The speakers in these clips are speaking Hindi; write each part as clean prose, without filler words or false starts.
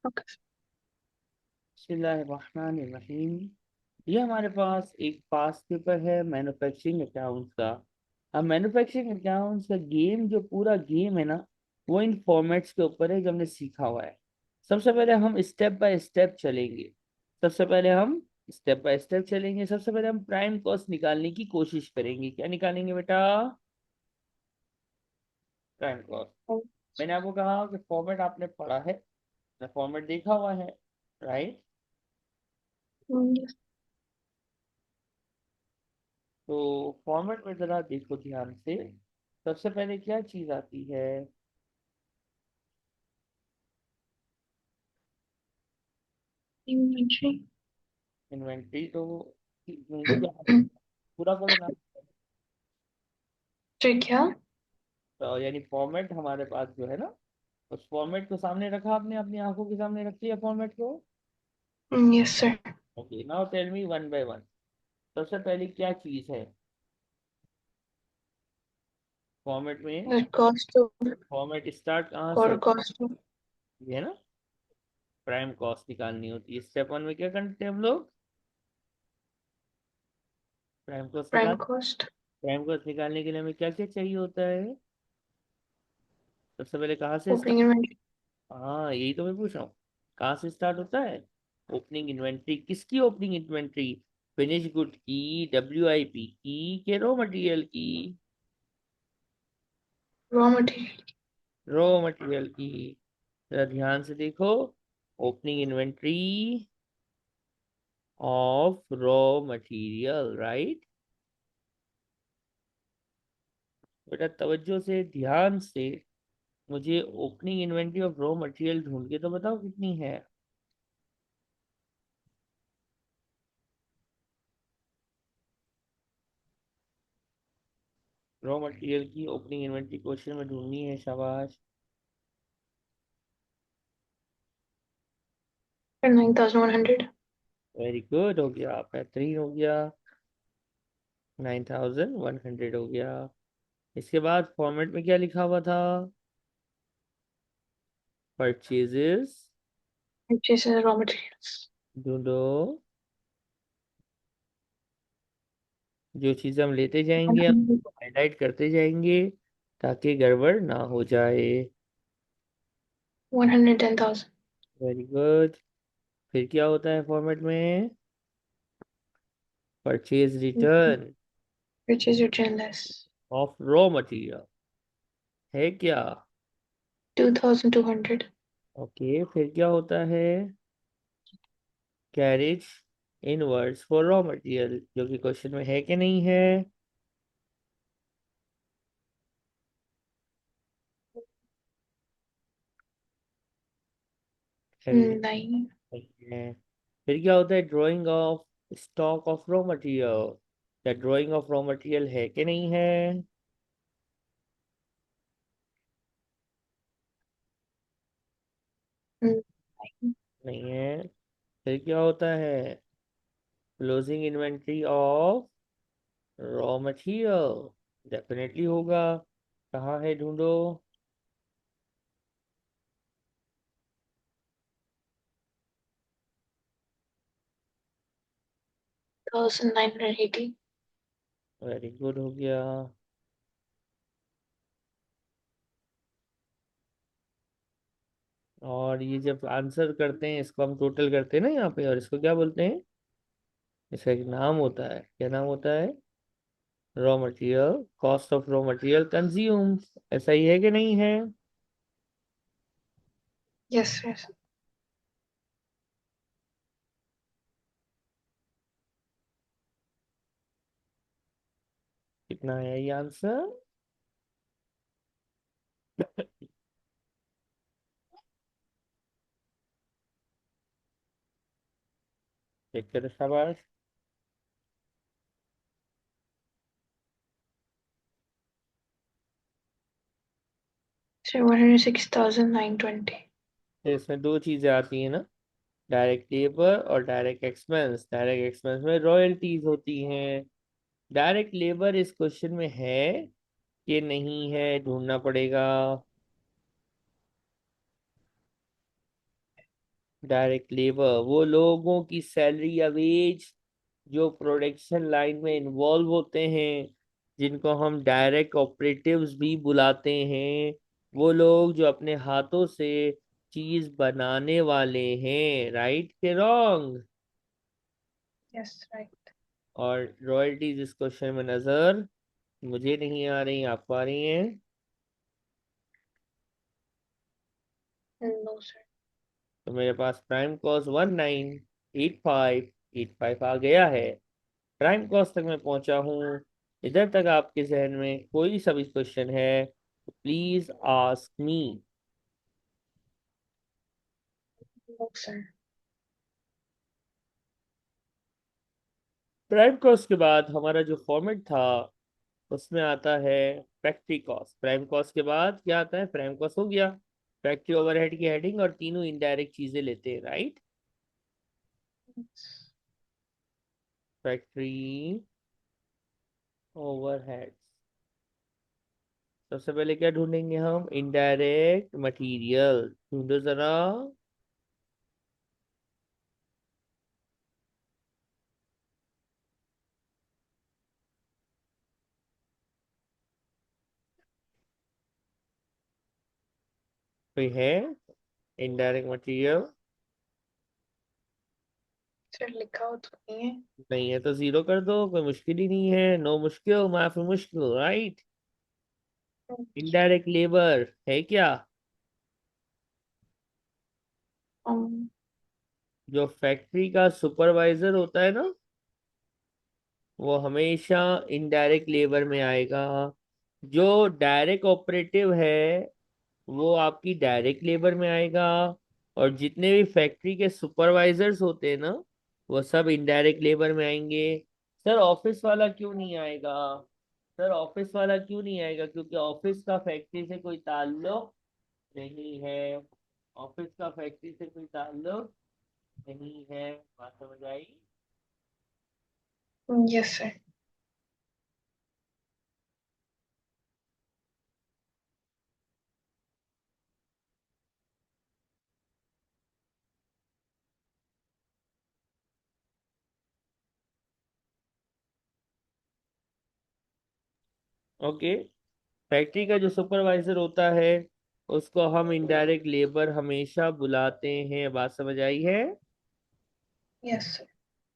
ओके। बिस्मिल्लाहिर्रहमानिर्रहीम। ये हमारे पास एक पास पेपर है मैन्युफैक्चरिंग अकाउंट्स का। अब मैन्युफैक्चरिंग अकाउंट्स का गेम, जो पूरा गेम है ना, वो इन फॉर्मेट्स के ऊपर है जो हमने सीखा हुआ है। सबसे पहले हम स्टेप बाय स्टेप चलेंगे। सबसे पहले हम स्टेप बाय स्टेप चलेंगे। सबसे पहले हम प्राइम कॉस्ट निकालने की कोशिश करेंगे। क्या निकालेंगे बेटा? Prime cost. मैंने आपको कहा कि फॉर्मेट आपने पढ़ा है, फॉर्मेट देखा हुआ है, राइट? तो फॉर्मेट में जरा देखो ध्यान से। सबसे पहले क्या चीज आती है? इन्वेंट्री। इन्वेंट्री। तो इन्वेंट्री क्या? पूरा बोलो ना। क्या? तो यानी फॉर्मेट हमारे पास जो है ना, उस फॉर्मेट को सामने रखा, आपने अपनी आंखों के सामने रख लिया फॉर्मेट को। Yes sir. Okay, now tell me one by one. सबसे पहली क्या चीज है फॉर्मेट में? कॉस्ट फॉर्मेट स्टार्ट कहाँ से और होता कॉस्ट। है? ये है ना, प्राइम कॉस्ट निकालनी होती है। स्टेप वन में क्या करते हैं हम लोग? प्राइम कॉस्ट प्राइम निकाल। कॉस्ट। प्राइम कॉस्ट निकालने के लिए हमें क्या क्या चाहिए होता है? सबसे पहले कहाँ से ओपनिंग स्टार्ट? इन्वेंट्री। हाँ, यही तो मैं पूछ रहा हूँ। कहाँ से स्टार्ट होता है? Opening inventory. किसकी ओपनिंग इन्वेंट्री? फिनिश गुड की, WIP की, के रॉ मटेरियल की? Raw material. रॉ मटेरियल की। जरा ध्यान से देखो। Opening inventory of raw material, right? बेटा तवज्जो से, ध्यान से। मुझे opening inventory of raw material ढूंढ के तो बताओ कितनी है। रॉ मटेरियल की ओपनिंग इन्वेंट्री क्वेश्चन में ढूंढनी है, शाबाश। 9100। वेरी गुड, हो गया, बेहतरीन हो गया। 9100 हो गया। इसके बाद फॉर्मेट में क्या लिखा हुआ था? परचेजेस। Purchase raw materials. ढूंढो। जो चीज़ हम लेते जाएंगे हम हाईलाइट करते जाएंगे ताकि गड़बड़ ना हो जाए। 110,000। Very good. फिर क्या होता है फॉर्मेट में? Purchase return purchase return less. Of raw material है क्या? 2200। ओके, फिर क्या होता है? Carriage inwards for raw material, जो कि क्वेश्चन में है कि नहीं है? नहीं। है। फिर क्या होता है? Drying of stock of raw material. क्या ड्राइंग ऑफ रॉ मटेरियल है कि नहीं है? नहीं। नहीं है। फिर क्या होता है? Closing inventory of raw material. Definitely होगा। कहाँ है, ढूंढो। 1980। वेरी गुड, हो गया। और ये जब आंसर करते हैं इसको हम टोटल करते हैं ना यहाँ पे, और इसको क्या बोलते हैं? इसका एक नाम होता है। क्या नाम होता है? Raw material cost of raw material consume. ऐसा ही है कि नहीं है? Yes yes. कितना है ये आंसर? चेक करो, शाबाश। सर 106,920। तो इसमें दो चीजें आती हैं ना, डायरेक्ट लेबर और डायरेक्ट एक्सपेंस। डायरेक्ट एक्सपेंस में रॉयल्टीज होती हैं। डायरेक्ट लेबर इस क्वेश्चन में है कि नहीं है, ढूंढना पड़ेगा। डायरेक्ट लेबर वो लोगों की सैलरी या वेज जो प्रोडक्शन लाइन में इन्वॉल्व होते हैं, जिनको हम डायरेक्ट ऑपरेटिव्स भी बुलाते हैं। वो लोग जो अपने हाथों से चीज बनाने वाले हैं, राइट के रॉन्ग। Yes, right. और रॉयल्टीज इस क्वेश्चन में नजर मुझे नहीं आ रही, आपको आ रही हैं? No, sir. तो मेरे पास प्राइम कॉस्ट 198585 आ गया है। प्राइम कॉस्ट तक मैं पहुंचा हूँ। इधर तक आपके जहन में कोई सा भी क्वेश्चन है तो please ask me. No, sir. Prime cost के बाद हमारा जो फॉर्मेट था उसमें आता है फैक्ट्री कॉस्ट। प्राइम कॉस्ट के बाद क्या आता है? प्राइम कॉस्ट हो गया, फैक्ट्री ओवरहेड की हेडिंग और तीनों इनडायरेक्ट चीजें लेते हैं, राइट। फैक्ट्री ओवरहेड, सबसे पहले क्या ढूंढेंगे हम? Indirect material. ढूंढो जरा। कोई है इनडायरेक्ट मटेरियल? Sir, लिखा हो तो नहीं है। नहीं है तो जीरो कर दो, कोई मुश्किल ही नहीं है। नो मुश्किल माफी मुश्किल, राइट। इनडायरेक्ट लेबर है क्या? Um, जो फैक्ट्री का सुपरवाइजर होता है ना, वो हमेशा इनडायरेक्ट लेबर में आएगा। जो डायरेक्ट ऑपरेटिव है वो आपकी डायरेक्ट लेबर में आएगा। और जितने भी फैक्ट्री के सुपरवाइजर्स होते हैं ना, वो सब इनडायरेक्ट लेबर में आएंगे। सर ऑफिस वाला क्यों नहीं आएगा? सर ऑफिस वाला क्यों नहीं आएगा? क्योंकि ऑफिस का फैक्ट्री से कोई ताल्लुक नहीं है। ऑफिस का फैक्ट्री से कोई ताल्लुक नहीं है। बात समझ आई? yes, sir. ओके। फैक्ट्री का जो सुपरवाइजर होता है उसको हम इनडायरेक्ट लेबर हमेशा बुलाते हैं। बात समझ आई है? Yes, sir.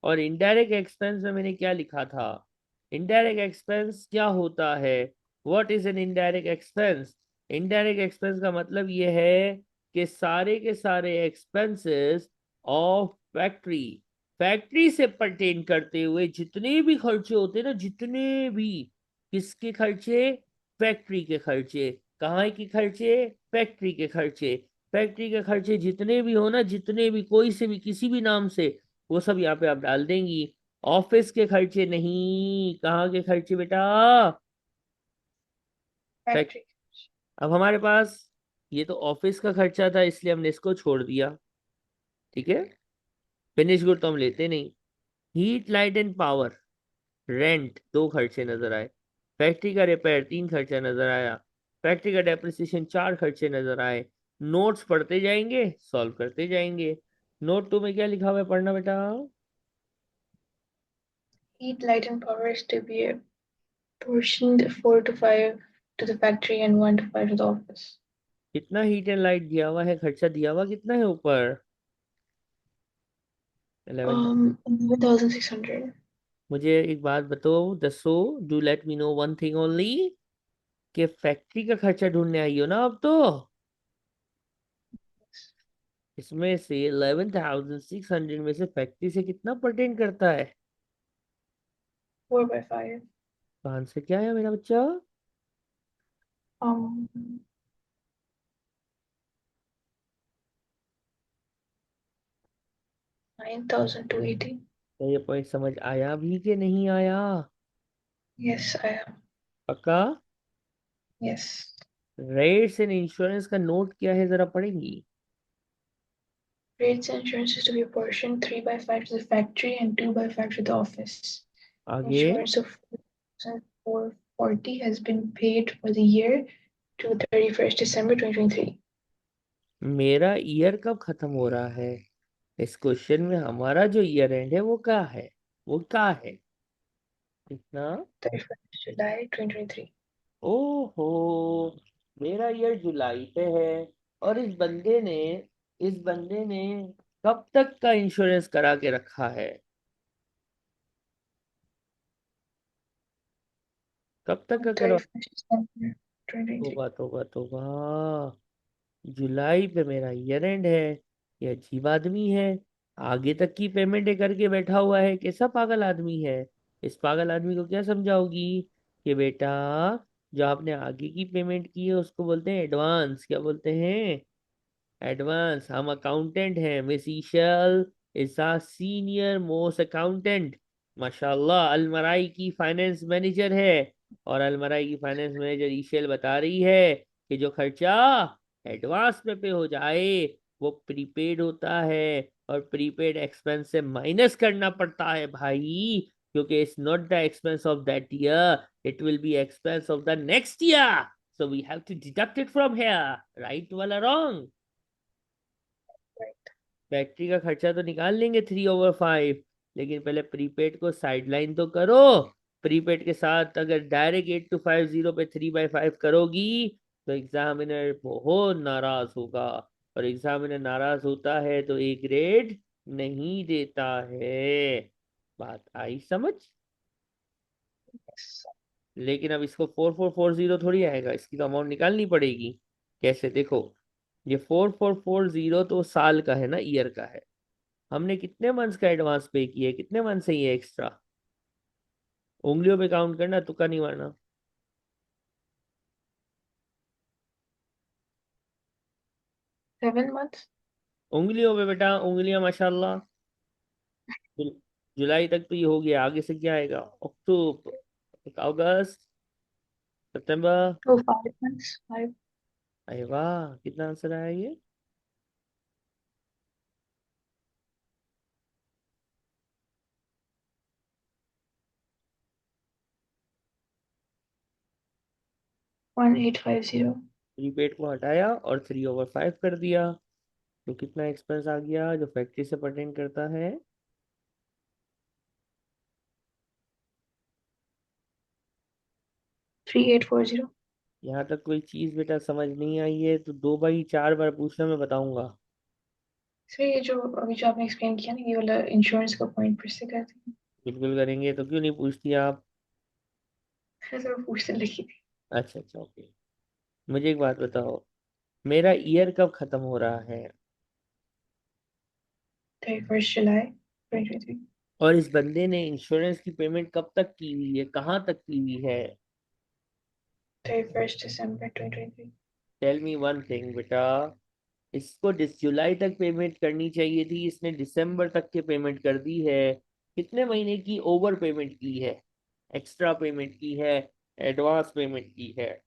और इनडायरेक्ट एक्सपेंस में मैंने क्या लिखा था? इनडायरेक्ट एक्सपेंस क्या होता है? What is an indirect expense? Indirect expense का मतलब ये है कि सारे के सारे एक्सपेंसेस ऑफ फैक्ट्री, फैक्ट्री से परटेन करते हुए जितने भी खर्चे होते हैं ना, जितने भी, किसके खर्चे? फैक्ट्री के खर्चे। कहाँ के खर्चे? फैक्ट्री के खर्चे। फैक्ट्री के खर्चे जितने भी हो ना, जितने भी, कोई से भी किसी भी नाम से, वो सब यहाँ पे आप डाल देंगी। ऑफिस के खर्चे नहीं। कहाँ के खर्चे बेटा? Fact Factory. अब हमारे पास ये तो ऑफिस का खर्चा था, इसलिए हमने इसको छोड़ दिया, ठीक है। फिनिश गुड तो हम लेते नहीं। Heat light and power, rent, दो खर्चे नजर आए। फैक्ट्री का रिपेयर, तीन खर्चा नजर आया। फैक्ट्री का डेप्रिसिएशन, चार खर्चे नजर आए। नोट्स पढ़ते जाएंगे, सॉल्व करते जाएंगे। नोट टू में क्या लिखा हुआ है, पढ़ना बेटा। Heat, light, and power is to be apportioned 4 to 5 to the factory and 1 to 5 to the office. कितना हीट एंड लाइट दिया हुआ है? खर्चा दिया हुआ कितना है ऊपर? 11। 11,600. मुझे एक बात बताओ दसो, do let me know one thing only, कि फैक्ट्री का खर्चा ढूंढने आई हो ना अब तो। इसमें से 11,600 में से फैक्ट्री से कितना परटेन करता है? 4 by 5. कहां से क्या है मेरा बच्चा? Um, 9,280. तो ये पॉइंट समझ आया भी कि नहीं आया? Yes, I am. पक्का? Yes. रेट्स एंड इंश्योरेंस का नोट क्या है, जरा पढ़ेंगी? Rates and insurance is to be apportioned 3 by 5 to the factory and 2 by 5 to the office. आगे? Insurance of 440 has been paid for the year to 31st December 2023. मेरा ईयर कब खत्म हो रहा है? इस क्वेश्चन में हमारा जो ईयर एंड है वो क्या है, वो क्या है? कितना? 31st July 2023। ओहो, मेरा ईयर जुलाई पे है। और इस बंदे ने कब तक का इंश्योरेंस करा के रखा है? कब तक का करवा? 31st December 2023। तोबा तोबा तोबा, जुलाई पे मेरा ईयर एंड है। ये अजीब आदमी है, आगे तक की पेमेंट करके बैठा हुआ है। कैसा पागल आदमी है? इस पागल आदमी को क्या समझाओगी कि बेटा, जो आपने आगे की पेमेंट की है उसको बोलते हैं एडवांस। क्या बोलते हैं? एडवांस। हम अकाउंटेंट हैं, Miss Ishal is a senior most accountant. माशाल्लाह, अलमराई की फाइनेंस मैनेजर है। और अलमराई की फाइनेंस मैनेजर ईशल बता रही है कि जो खर्चा एडवांस में पे हो जाए वो प्रीपेड होता है, और प्रीपेड एक्सपेंस से माइनस करना पड़ता है भाई, क्योंकि it's not the expense of that year, it will be expense of the next year, so we have to deduct it from here. Right वाला रॉन्ग? Right. बैटरी का खर्चा तो निकाल लेंगे 3/5, लेकिन पहले प्रीपेड को साइडलाइन तो करो। प्रीपेड के साथ अगर डायरेक्ट 8250 पे 3/5 करोगी तो एग्जामिनर बहुत नाराज होगा, और एग्जामिनर नाराज होता है तो एक ग्रेड नहीं देता है। बात आई समझ? Yes. लेकिन अब इसको 4440 थोड़ी आएगा, इसकी तो अमाउंट निकालनी पड़ेगी। कैसे? देखो, ये 4440 तो साल का है ना, ईयर का है। हमने कितने मंथ्स का एडवांस पे किया है, कितने मंथ से ये एक्स्ट्रा? उंगलियों पे काउंट करना, तुक्का नहीं मारना। 7 months। उंगलियों पे बेटा, उंगलियां माशाल्लाह। जुल- जुलाई तक तो ये हो गया, आगे से क्या आएगा? अक्टूबर, अगस्त, सितंबर। Oh, 5 months। Five। अरे वाह, कितना आंसर आया ये? 1850। प्रीपेड को हटाया और 3/5 कर दिया, तो कितना एक्सपेंस आ गया जो फैक्ट्री से परटेन करता है? 3840। यहाँ तक कोई चीज बेटा समझ नहीं आई है तो 2 बाई 4 बार पूछना, मैं बताऊंगा। सर ये जो अभी जो आपने एक्सप्लेन किया ना, ये वाला इंश्योरेंस का पॉइंट फिर से करते हैं। बिल्कुल करेंगे, तो क्यों नहीं पूछती आप? फिर सर पूछते लिखी थी। अच्छा अच्छा, ओके। मुझे एक बात बताओ, मेरा ईयर कब खत्म हो रहा है? 31st July 2023। और इस बंदे ने इंश्योरेंस की पेमेंट कब तक की हुई है, कहाँ तक की हुई है? 31st December 2023। Tell me one thing बेटा, इसको जुलाई तक पेमेंट करनी चाहिए थी, इसने दिसंबर तक के पेमेंट कर दी है। कितने महीने की ओवर पेमेंट की है, एक्स्ट्रा पेमेंट की है, एडवांस पेमेंट की है?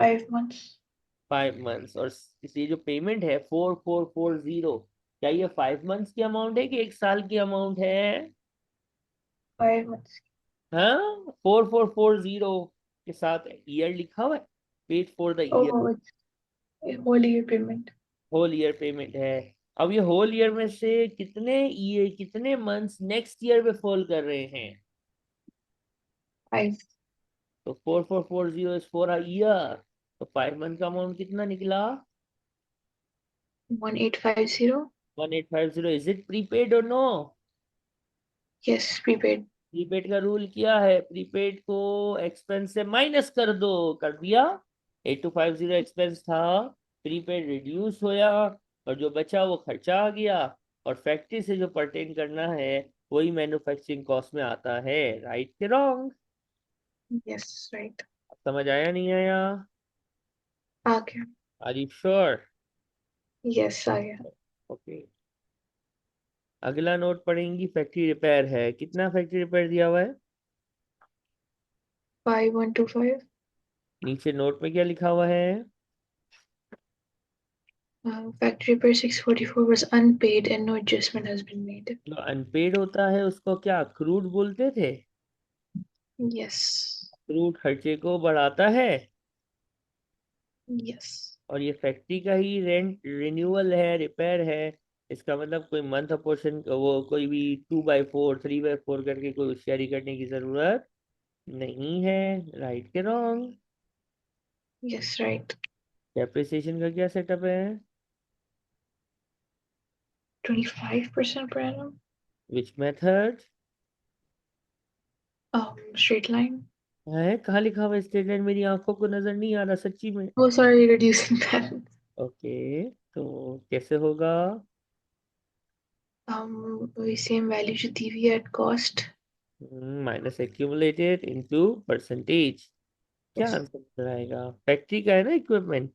5 months। 5 मंथ्स। और ये जो पेमेंट है 4440, क्या ये 5 मंथ्स की अमाउंट है कि एक साल की अमाउंट है? 5 months। हाँ, 4440 के साथ ईयर लिखा हुआ है, paid for the year. Oh, it's whole year payment। Whole year payment है। अब ये होल ईयर में से कितने मंथ्स नेक्स्ट ईयर में फॉल कर रहे हैं? 5। तो 4440 इज फॉर अ ईयर, तो 5 मंथ का अमाउंट कितना निकला? 1850। 1850। इज इट प्रीपेड और नो? Yes, prepaid। प्रीपेड का रूल क्या है? प्रीपेड को एक्सपेंस से माइनस कर दो। कर दिया। 8250 एक्सपेंस था, प्रीपेड रिड्यूस होया, और जो बचा वो खर्चा आ गया, और फैक्ट्री से जो परटेन करना है वही मैन्युफैक्चरिंग कॉस्ट में आता है। राइट के रॉन्ग? Yes, right। समझ आया नहीं आया? आ गया। Are you sure? Yes, आ गया। ओके। अगला नोट पढ़ेंगी, फैक्ट्री रिपेयर है। कितना फैक्ट्री रिपेयर दिया हुआ है? 5125। नीचे नोट में क्या लिखा हुआ है? Factory per 644 was unpaid and no adjustment has been made। जो अनपेड होता है उसको क्या क्रूड बोलते थे? Yes। क्रूड खर्चे को बढ़ाता है। Yes। और ये फैक्ट्री का ही रेंट रिन्यूअल है, रिपेयर है, इसका मतलब कोई मंथ पोर्शन, वो कोई भी 2/4 3/4 करके कोई होशियारी करने की जरूरत नहीं है। राइट के रॉन्ग? Yes, right. डेप्रिसिएशन का क्या सेटअप है? 25% per annum. Which method? Straight line. है कहाँ लिखा हुआ स्टेटमेंट? मेरी आंखों को नजर नहीं आ रहा सच्ची में। Oh, sorry, reducing balance. Okay, तो कैसे होगा? वही same value जो दी हुई है at cost. Minus accumulated into percentage. क्या Yes. आंसर नजर आएगा? फैक्ट्री का है ना इक्विपमेंट।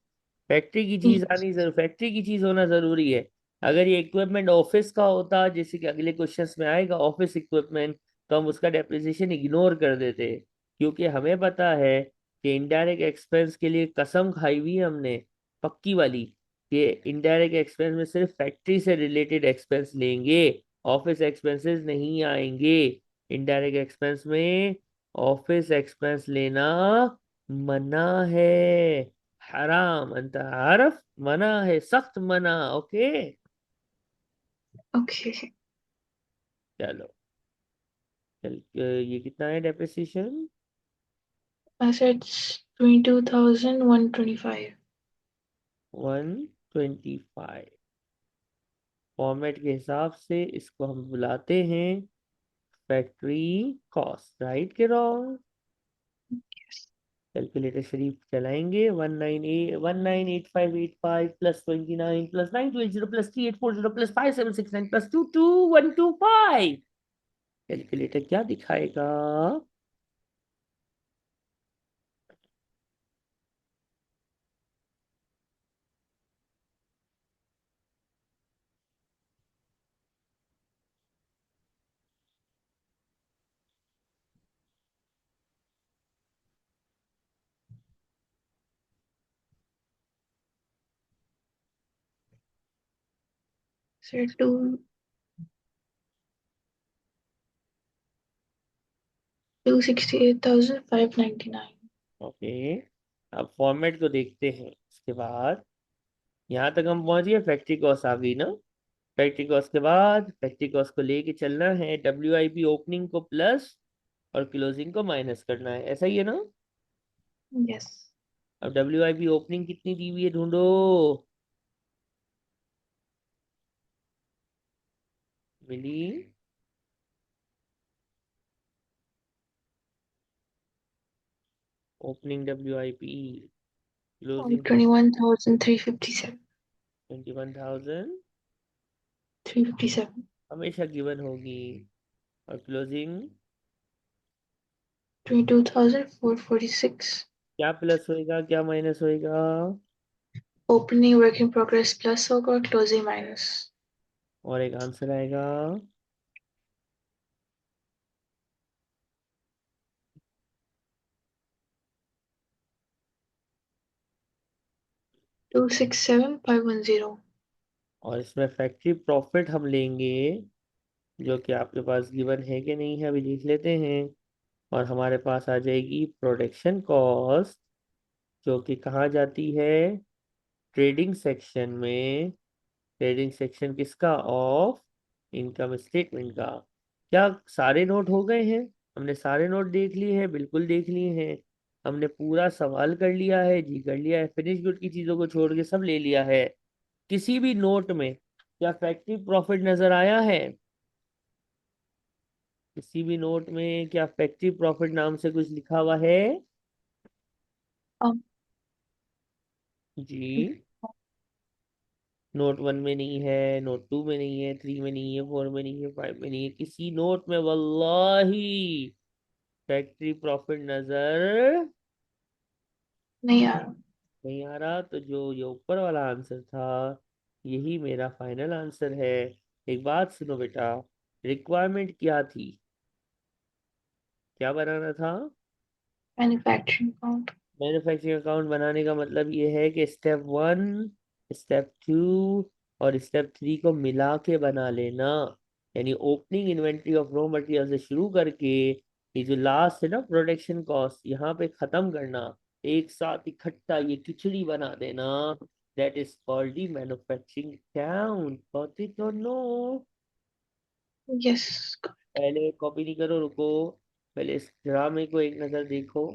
फैक्ट्री की चीज Yes. आनी जरूर, फैक्ट्री की चीज होना जरूरी है। अगर ये इक्विपमेंट ऑफिस का होता, जैसे कि अगले क्वेश्चंस में आएगा ऑफिस इक्विपमेंट, तो हम उसका डेप्रिसिएशन इग्नोर कर देते, क्योंकि हमें पता है कि इनडायरेक्ट एक्सपेंस के लिए कसम खाई हुई है हमने, पक्की वाली, कि इनडायरेक्ट एक्सपेंस में सिर्फ फैक्ट्री से रिलेटेड एक्सपेंस लेंगे, ऑफिस एक्सपेंसेस नहीं आएंगे। इनडायरेक्ट एक्सपेंस में ऑफिस एक्सपेंस लेना मना है, हराम, अंत आरफ, मना है, सख्त मना। Okay, Okay. चलो। ये कितना है डेप्रिसिएशन? Assets 22,125. 125। फॉर्मेट के हिसाब से इसको हम बुलाते हैं फैक्ट्री कॉस्ट। राइट के रॉन्ग? कैलकुलेटर शरीफ चलाएंगे। 198585 plus 29 plus 9280 plus 3840 plus 5769 plus 22125। Calculator क्या दिखाएगा? So 268,599. ओके, अब फॉर्मेट को देखते हैं। इसके बाद यहाँ तक हम पहुंच गए, फैक्ट्री कॉस्ट आ गई ना। फैक्ट्री कॉस्ट के बाद फैक्ट्री कॉस्ट को लेके चलना है, WIP ओपनिंग को प्लस और क्लोजिंग को माइनस करना है, ऐसा ही है ना? Yes. अब WIP ओपनिंग कितनी दी हुई है ढूंढो। मिली? Opening WIP, closing 21,357. 21,000 357. हमेशा गिवन होगी। और क्लोजिंग 22,446. क्या प्लस होएगा, क्या माइनस होएगा? Opening work in progress plus होगा, closing minus. और एक आंसर आएगा। 267,510. और इसमें फैक्ट्री प्रॉफिट हम लेंगे, जो कि आपके पास गिवन है कि नहीं है, अभी लिख लेते हैं। और हमारे पास आ जाएगी प्रोडक्शन कॉस्ट, जो कि कहाँ जाती है? ट्रेडिंग सेक्शन में। ट्रेडिंग सेक्शन किसका? ऑफ इनकम स्टेटमेंट का। क्या सारे नोट हो गए हैं? हमने सारे नोट देख लिए हैं, बिल्कुल देख लिए हैं। हमने पूरा सवाल कर लिया है जी, कर लिया है, फिनिश गुड की चीजों को छोड़ के सब ले लिया है। किसी भी नोट में क्या फैक्ट्री प्रॉफिट नजर आया है? किसी भी नोट में क्या फैक्ट्री प्रॉफिट नाम से कुछ लिखा हुआ है? Um, जी, नोट 1 में नहीं है, नोट 2 में नहीं है, 3 में नहीं है, 4 में नहीं है, 5 में नहीं है, किसी नोट में वल्लाही फैक्ट्री प्रॉफिट नजर नहीं आ रहा. नहीं आ रहा। तो जो ये ऊपर वाला आंसर था, यही मेरा फाइनल आंसर है। एक बात सुनो बेटा, रिक्वायरमेंट क्या थी? क्या बनाना था? Manufacturing count. मैन्युफैक्चरिंग अकाउंट बनाने का मतलब ये है कि स्टेप 1, स्टेप 2 और स्टेप 3 को मिला के बना लेना। यानी opening inventory of raw material से शुरू करके ये जो लास्ट है ना प्रोडक्शन कॉस्ट, यहाँ पे खत्म करना, एक साथ इकट्ठा ये खिचड़ी बना देना। That is called the manufacturing account. Got it or no? Yes. पहले कॉपी नहीं करो, रुको। पहले इस ड्रामे को एक नजर देखो,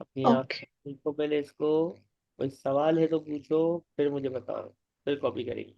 अपनी आंख Okay. देखो पहले इसको। कोई सवाल है तो पूछो, फिर मुझे बताओ, फिर कॉपी करेंगे।